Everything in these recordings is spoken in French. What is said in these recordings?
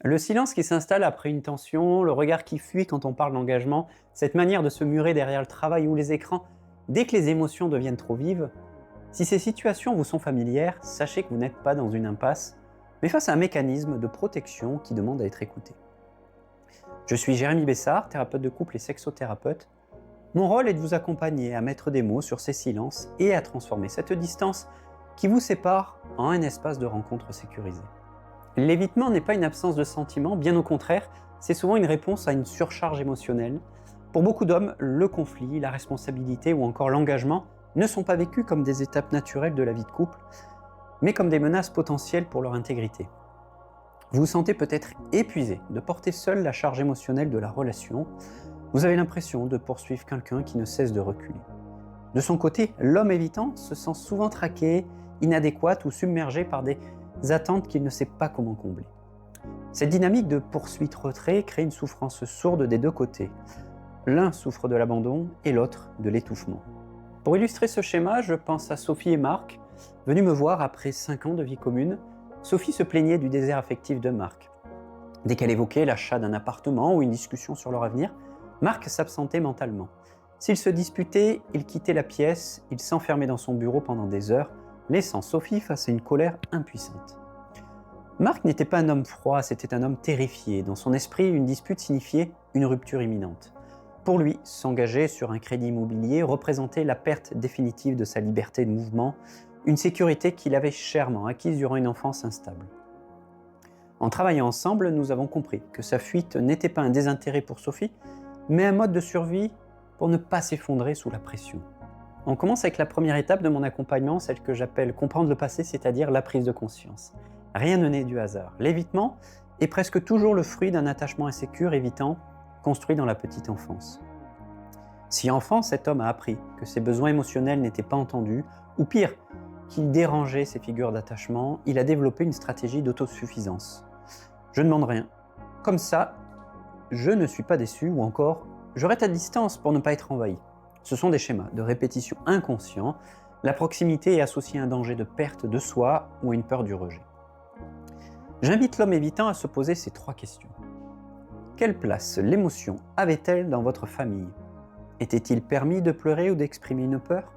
Le silence qui s'installe après une tension, le regard qui fuit quand on parle d'engagement, cette manière de se murer derrière le travail ou les écrans, dès que les émotions deviennent trop vives, si ces situations vous sont familières, sachez que vous n'êtes pas dans une impasse, mais face à un mécanisme de protection qui demande à être écouté. Je suis Jérémy Bessard, thérapeute de couple et sexothérapeute. Mon rôle est de vous accompagner à mettre des mots sur ces silences et à transformer cette distance qui vous sépare en un espace de rencontre sécurisé. L'évitement n'est pas une absence de sentiments, bien au contraire, c'est souvent une réponse à une surcharge émotionnelle. Pour beaucoup d'hommes, le conflit, la responsabilité ou encore l'engagement ne sont pas vécus comme des étapes naturelles de la vie de couple, mais comme des menaces potentielles pour leur intégrité. Vous vous sentez peut-être épuisé de porter seul la charge émotionnelle de la relation. Vous avez l'impression de poursuivre quelqu'un qui ne cesse de reculer. De son côté, l'homme évitant se sent souvent traqué, inadéquat ou submergé par des attentes qu'il ne sait pas comment combler. Cette dynamique de poursuite-retrait crée une souffrance sourde des deux côtés. L'un souffre de l'abandon et l'autre de l'étouffement. Pour illustrer ce schéma, je pense à Sophie et Marc, venus me voir après 5 ans de vie commune. Sophie se plaignait du désert affectif de Marc. Dès qu'elle évoquait l'achat d'un appartement ou une discussion sur leur avenir, Marc s'absentait mentalement. S'ils se disputaient, il quittait la pièce, il s'enfermait dans son bureau pendant des heures, laissant Sophie face à une colère impuissante. Marc n'était pas un homme froid, c'était un homme terrifié. Dans son esprit, une dispute signifiait une rupture imminente. Pour lui, s'engager sur un crédit immobilier représentait la perte définitive de sa liberté de mouvement, une sécurité qu'il avait chèrement acquise durant une enfance instable. En travaillant ensemble, nous avons compris que sa fuite n'était pas un désintérêt pour Sophie, mais un mode de survie pour ne pas s'effondrer sous la pression. On commence avec la première étape de mon accompagnement, celle que j'appelle comprendre le passé, c'est-à-dire la prise de conscience. Rien ne naît du hasard. L'évitement est presque toujours le fruit d'un attachement insécure, évitant, construit dans la petite enfance. Si enfant, cet homme a appris que ses besoins émotionnels n'étaient pas entendus, ou pire, qu'il dérangeait ses figures d'attachement, il a développé une stratégie d'autosuffisance. Je ne demande rien. Comme ça, je ne suis pas déçu, ou encore, je reste à distance pour ne pas être envahi. Ce sont des schémas de répétition inconscients. La proximité est associée à un danger de perte de soi ou à une peur du rejet. J'invite l'homme évitant à se poser ces 3 questions. Quelle place l'émotion avait-elle dans votre famille ? Était-il permis de pleurer ou d'exprimer une peur ?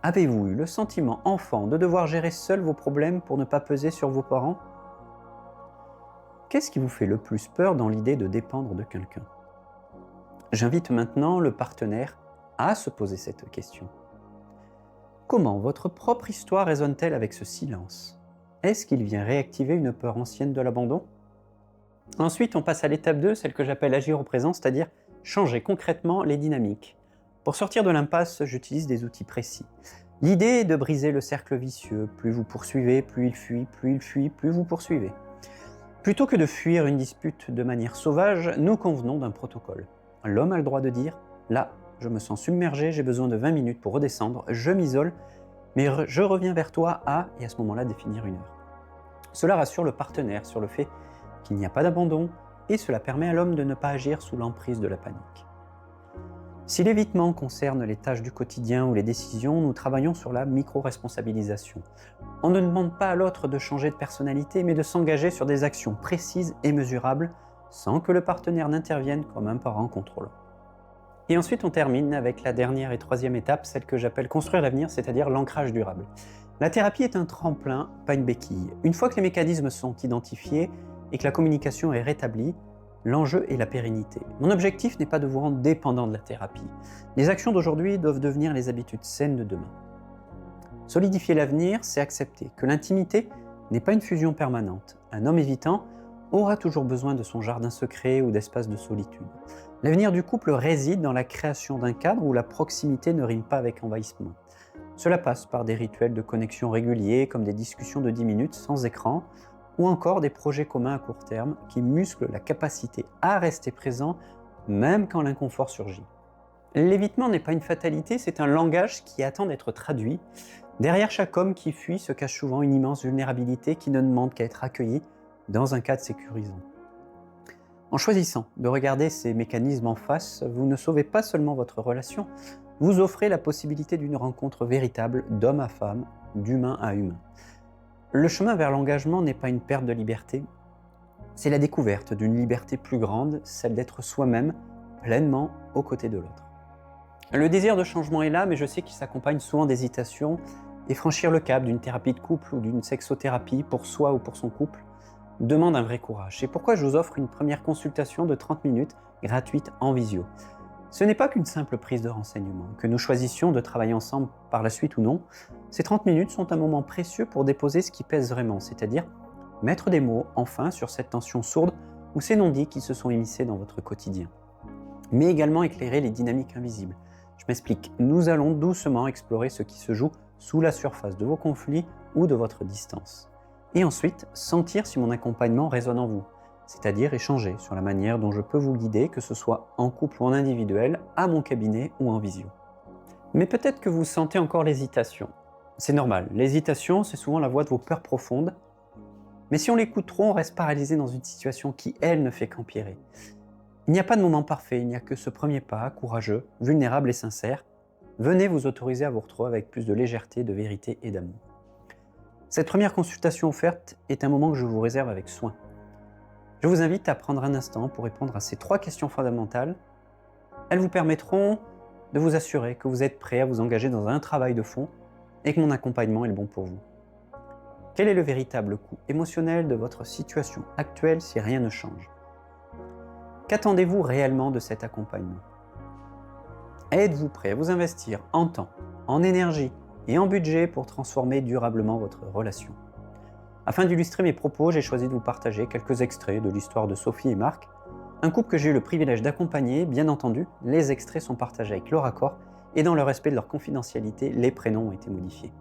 Avez-vous eu le sentiment enfant de devoir gérer seul vos problèmes pour ne pas peser sur vos parents ? Qu'est-ce qui vous fait le plus peur dans l'idée de dépendre de quelqu'un ? J'invite maintenant le partenaire à se poser cette question. Comment votre propre histoire résonne-t-elle avec ce silence ? Est-ce qu'il vient réactiver une peur ancienne de l'abandon ? Ensuite, on passe à l'étape 2, celle que j'appelle agir au présent, c'est-à-dire changer concrètement les dynamiques. Pour sortir de l'impasse, j'utilise des outils précis. L'idée est de briser le cercle vicieux. Plus vous poursuivez, plus il fuit, plus vous poursuivez. Plutôt que de fuir une dispute de manière sauvage, nous convenons d'un protocole. L'homme a le droit de dire « Là, je me sens submergé, j'ai besoin de 20 minutes pour redescendre, je m'isole, mais je reviens vers toi à… » et à ce moment-là définir une heure. Cela rassure le partenaire sur le fait qu'il n'y a pas d'abandon et cela permet à l'homme de ne pas agir sous l'emprise de la panique. Si l'évitement concerne les tâches du quotidien ou les décisions, nous travaillons sur la micro-responsabilisation. On ne demande pas à l'autre de changer de personnalité, mais de s'engager sur des actions précises et mesurables sans que le partenaire n'intervienne comme un parent contrôlant. Et ensuite, on termine avec la dernière et 3e étape, celle que j'appelle construire l'avenir, c'est-à-dire l'ancrage durable. La thérapie est un tremplin, pas une béquille. Une fois que les mécanismes sont identifiés et que la communication est rétablie, l'enjeu est la pérennité. Mon objectif n'est pas de vous rendre dépendant de la thérapie. Les actions d'aujourd'hui doivent devenir les habitudes saines de demain. Solidifier l'avenir, c'est accepter que l'intimité n'est pas une fusion permanente. Un homme évitant aura toujours besoin de son jardin secret ou d'espaces de solitude. L'avenir du couple réside dans la création d'un cadre où la proximité ne rime pas avec envahissement. Cela passe par des rituels de connexion réguliers comme des discussions de 10 minutes sans écran ou encore des projets communs à court terme qui musclent la capacité à rester présent même quand l'inconfort surgit. L'évitement n'est pas une fatalité, c'est un langage qui attend d'être traduit. Derrière chaque homme qui fuit se cache souvent une immense vulnérabilité qui ne demande qu'à être accueillie dans un cadre sécurisant. En choisissant de regarder ces mécanismes en face, vous ne sauvez pas seulement votre relation, vous offrez la possibilité d'une rencontre véritable d'homme à femme, d'humain à humain. Le chemin vers l'engagement n'est pas une perte de liberté, C'est la découverte d'une liberté plus grande, celle d'être soi-même pleinement aux côtés de l'autre. Le désir de changement est là, mais je sais qu'il s'accompagne souvent d'hésitation, et franchir le cap d'une thérapie de couple ou d'une sexothérapie pour soi ou pour son couple demande un vrai courage. C'est pourquoi je vous offre une première consultation de 30 minutes gratuite en visio. Ce n'est pas qu'une simple prise de renseignement, que nous choisissions de travailler ensemble par la suite ou non. Ces 30 minutes sont un moment précieux pour déposer ce qui pèse vraiment, c'est-à-dire mettre des mots, enfin, sur cette tension sourde ou ces non-dits qui se sont immiscés dans votre quotidien. Mais également éclairer les dynamiques invisibles. Je m'explique, nous allons doucement explorer ce qui se joue sous la surface de vos conflits ou de votre distance. Et ensuite, sentir si mon accompagnement résonne en vous, c'est-à-dire échanger sur la manière dont je peux vous guider, que ce soit en couple ou en individuel, à mon cabinet ou en visio. Mais peut-être que vous sentez encore l'hésitation. C'est normal, l'hésitation, c'est souvent la voix de vos peurs profondes. Mais si on l'écoute trop, on reste paralysé dans une situation qui, elle, ne fait qu'empirer. Il n'y a pas de moment parfait, il n'y a que ce premier pas, courageux, vulnérable et sincère. Venez vous autoriser à vous retrouver avec plus de légèreté, de vérité et d'amour. Cette première consultation offerte est un moment que je vous réserve avec soin. Je vous invite à prendre un instant pour répondre à ces 3 questions fondamentales. Elles vous permettront de vous assurer que vous êtes prêt à vous engager dans un travail de fond et que mon accompagnement est le bon pour vous. Quel est le véritable coût émotionnel de votre situation actuelle si rien ne change ? Qu'attendez-vous réellement de cet accompagnement ? Êtes-vous prêt à vous investir en temps, en énergie et en budget pour transformer durablement votre relation ? Afin d'illustrer mes propos, j'ai choisi de vous partager quelques extraits de l'histoire de Sophie et Marc, un couple que j'ai eu le privilège d'accompagner. Bien entendu, les extraits sont partagés avec leur accord et dans le respect de leur confidentialité, les prénoms ont été modifiés.